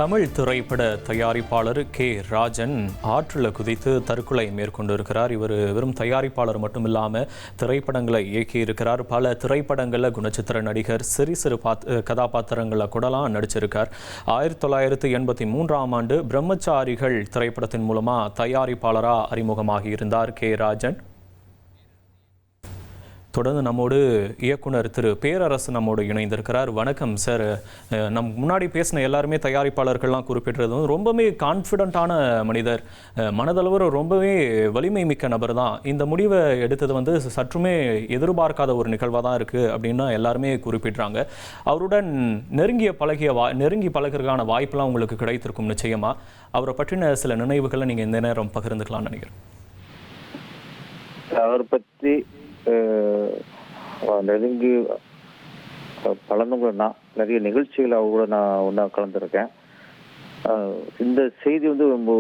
தமிழ் திரைப்பட தயாரிப்பாளர் கே ராஜன் ஆற்றில் குதித்து தற்கொலை மேற்கொண்டிருக்கிறார். இவர் வெறும் தயாரிப்பாளர் மட்டும் இல்லாமல் திரைப்படங்களை இயக்கியிருக்கிறார். பல திரைப்படங்களில் குணச்சித்திர நடிகர், சிறு சிறு கதாபாத்திரங்களில் கூடலாம் நடிச்சிருக்கார். 1983ஆம் ஆண்டு பிரம்மச்சாரிகள் திரைப்படத்தின் மூலமாக தயாரிப்பாளராக அறிமுகமாகி இருந்தார் கே ராஜன். தொடர்ந்து நம்மோடு இயக்குனர் திரு பேரரசு நம்மோடு இணைந்திருக்கிறார். வணக்கம் சார். முன்னாடி பேசின எல்லாருமே தயாரிப்பாளர்கள்லாம் குறிப்பிட்டது ரொம்பவே கான்ஃபிடென்ட்டான மனிதர், மனதளவு ரொம்பவே வலிமை மிக்க நபர் தான். இந்த முடிவை எடுத்தது சற்றுமே எதிர்பார்க்காத ஒரு நிகழ்வாக தான் இருக்குது அப்படின்னு எல்லாருமே குறிப்பிட்றாங்க. அவருடன் நெருங்கி பழகிறதுக்கான வாய்ப்பெல்லாம் உங்களுக்கு கிடைத்திருக்கும் நிச்சயமாக. அவரை பற்றின சில நினைவுகளை நீங்கள் இந்த நேரம் பகிர்ந்துக்கலாம்னு நினைக்கிறேன். அவரை பற்றி நெருங்கி கலந்துங்களா நிறைய நிகழ்ச்சிகள் கூட நான் ஒன்றா கலந்துருக்கேன். இந்த செய்தி ரொம்ப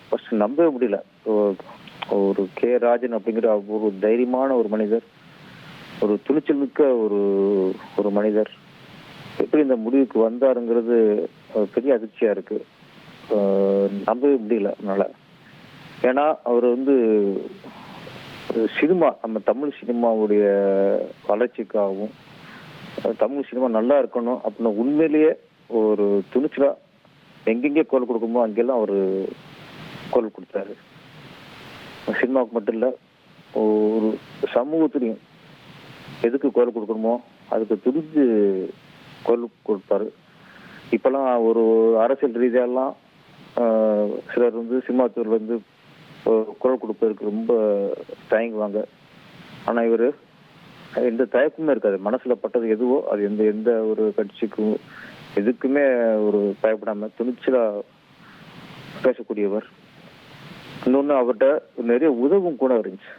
ஃபர்ஸ்ட் நம்பவே முடியல. ஒரு கே ராஜன் அப்படிங்கிற ஒரு தைரியமான ஒரு மனிதர், ஒரு துணிச்சல் மிக்க ஒரு மனிதர் எப்படி இந்த முடிவுக்கு வந்தாருங்கிறது பெரிய அதிர்ச்சியா இருக்கு. நம்பவே முடியல என்னால. ஏன்னா அவர் சினிமா, நம்ம தமிழ் சினிமாவுடைய வளர்ச்சிக்காகவும் தமிழ் சினிமா நல்லா இருக்கணும் அப்படின்னு உண்மையிலேயே ஒரு துணிச்சலா எங்கெங்கே குரல் கொடுக்கணுமோ அங்கெல்லாம் அவர் குரல் கொடுத்தாரு. சினிமாவுக்கு மட்டும் இல்லை, ஒரு சமூகத்திலையும் எதுக்கு குரல் கொடுக்கணுமோ அதுக்கு துணிஞ்சு குரல் கொடுப்பாரு. இப்பெல்லாம் ஒரு அரசியல் ரீதியெல்லாம் சிலர் சினிமா துறையில குரல் கொடுப்பதற்கு ரொம்ப தயங்குவாங்க. ஆனா இவரு எந்த தயக்கமே இருக்காது. மனசுல பட்டது எதுவோ அது எந்த ஒரு கட்சிக்கும் எதுக்குமே ஒரு பயப்படாம துணிச்சலா பேசக்கூடியவர். இன்னொன்னு, அவர்கிட்ட நிறைய உதவும் கூட இருந்துச்சு.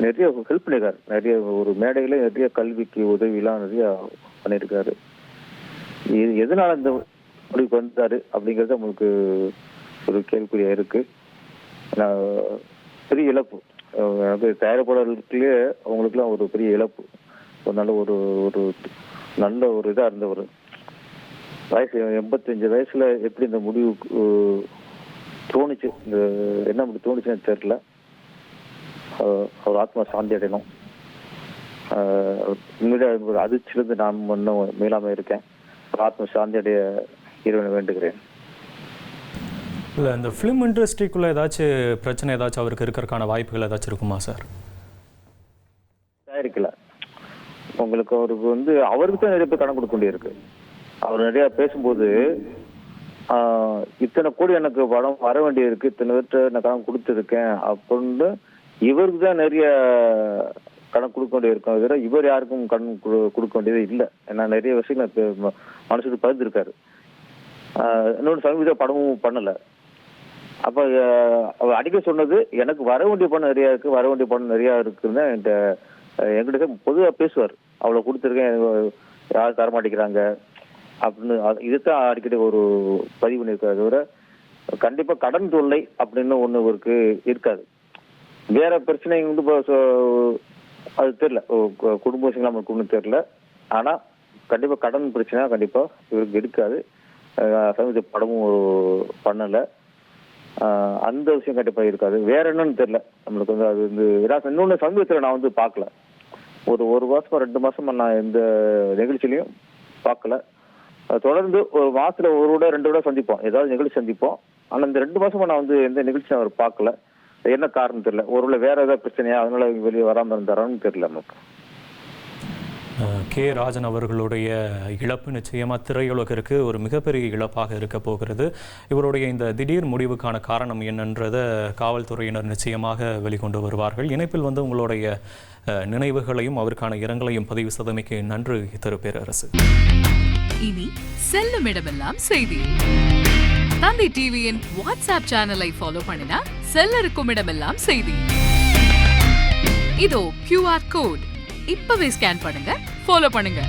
நிறைய ஹெல்ப் பண்ணிருக்காரு. நிறைய ஒரு மேடையில நிறைய கல்விக்கு உதவிலாம் நிறைய பண்ணியிருக்காரு. எதனால இந்த முடிவுக்கு வந்தாரு அப்படிங்கறது உங்களுக்கு ஒரு கேள்விக்குறியா இருக்கு. பெரிய இழப்பு. தயாரிப்பாளர்களுக்குள்ளே அவங்களுக்குலாம் ஒரு பெரிய இழப்பு. ஒரு நல்ல ஒரு இதா இருந்தவர். வயசு 85 வயசுல எப்படி இந்த முடிவு தோணுச்சு, என்ன அப்படி தோணுச்சுன்னு தெரியல. அவர் ஆத்மா சாந்தி அடையணும். உண்மையிலே ஒரு அதிர்ச்சியிலிருந்து நான் இன்னும் மேலாம இருக்கேன். ஆத்மா சாந்தி அடைய இறைவனை வேண்டுகிறேன். இல்லை, இந்த ஃபிலிம் இண்டஸ்ட்ரிக்குள்ளே ஏதாச்சும் பிரச்சனை அவருக்கு இருக்கிறதுக்கான வாய்ப்புகள் ஏதாச்சும் இருக்குமா சார்? தயாரிக்கல உங்களுக்கு அவருக்கு அவருக்கு தான் நிறைய பேர் கடன் கொடுக்க வேண்டியிருக்கு. அவர் நிறைய பேசும்போது இத்தனை கோடி எனக்கு படம் வர வேண்டியிருக்கு, இத்தனை பேர்கிட்ட நான் கடன் கொடுத்துருக்கேன் அப்படின்னு இவருக்கு தான் நிறைய கடன் கொடுக்க வேண்டியிருக்கும். தவிர இவர் யாருக்கும் கடன் கொடுக்க வேண்டியது இல்லை. ஏன்னா நிறைய விஷயங்கள் மனசுக்கு பகிர்ந்துருக்காரு. இன்னொன்று, சமீப படமும் பண்ணல. அப்ப அவர் அடிக்க சொன்னது, எனக்கு வர வேண்டிய பணம் நிறைய இருக்குன்னு என்கிட்ட பொதுவா பேசுவார். அவ்வளவு கொடுத்துருக்கேன், யாரும் தரமாட்டேங்கிறாங்க அப்படின்னு. இதுதான் அடிக்கடி ஒரு பதிவு பண்ணியிருக்காரு. தவிர கண்டிப்பா கடன் தொல்லை அப்படின்னு ஒண்ணு இவருக்கு இருக்காது. வேற பிரச்சனை அது தெரியல, குடும்ப விஷயங்கள் நமக்கு ஒன்றும் தெரியல. ஆனா கண்டிப்பா கடன் பிரச்சனை கண்டிப்பா இவருக்கு இருக்காது. சமீப படமும் பண்ணல. அந்த விஷயம் கண்டிப்பா இருக்காது. வேற என்னன்னு தெரியல நம்மளுக்கு. அது இன்னொன்னு, சமீபத்துல நான் பார்க்கல. ஒரு மாசமா 2 மாசமா நான் எந்த நிகழ்ச்சியிலையும் பார்க்கல. தொடர்ந்து ஒரு மாசத்துல 1 விட 2 விட சந்திப்போம், ஏதாவது நிகழ்ச்சி சந்திப்போம். ஆனா இந்த 2 மாசமா நான் எந்த நிகழ்ச்சியும் அவர் பார்க்கல. என்ன காரணம் தெரியல. ஒருவேளை வேற ஏதாவது பிரச்சனையா, அதனால வெளியே வராம இருந்தாரான்னு தெரியல நமக்கு. கே ராஜன் அவர்களுடைய இழப்பு நிச்சயமாக திரையுலகிற்கு ஒரு மிகப்பெரிய இழப்பாக இருக்க போகிறது. இவருடைய இந்த திடீர் முடிவுக்கான காரணம் என்னன்றதை காவல்துறையினர் நிச்சயமாக வெளிக்கொண்டு வருவார்கள். இணைப்பில் உங்களுடைய நினைவுகளையும் அவருக்கான இரங்கலையும் பதிவு செய்தமைக்கு நன்றி திரு பேரரசு. இனி செல்லும் இடமெல்லாம் செய்தி. தந்தை டிவியின் வாட்ஸ்அப் சேனலை ஃபாலோ பண்ணினா செல்ல இருக்கும் இடமெல்லாம் செய்தி. இதோ QR கோட் இப்பவே ஸ்கேன் பண்ணுங்க, ஃபாலோ பண்ணுங்க.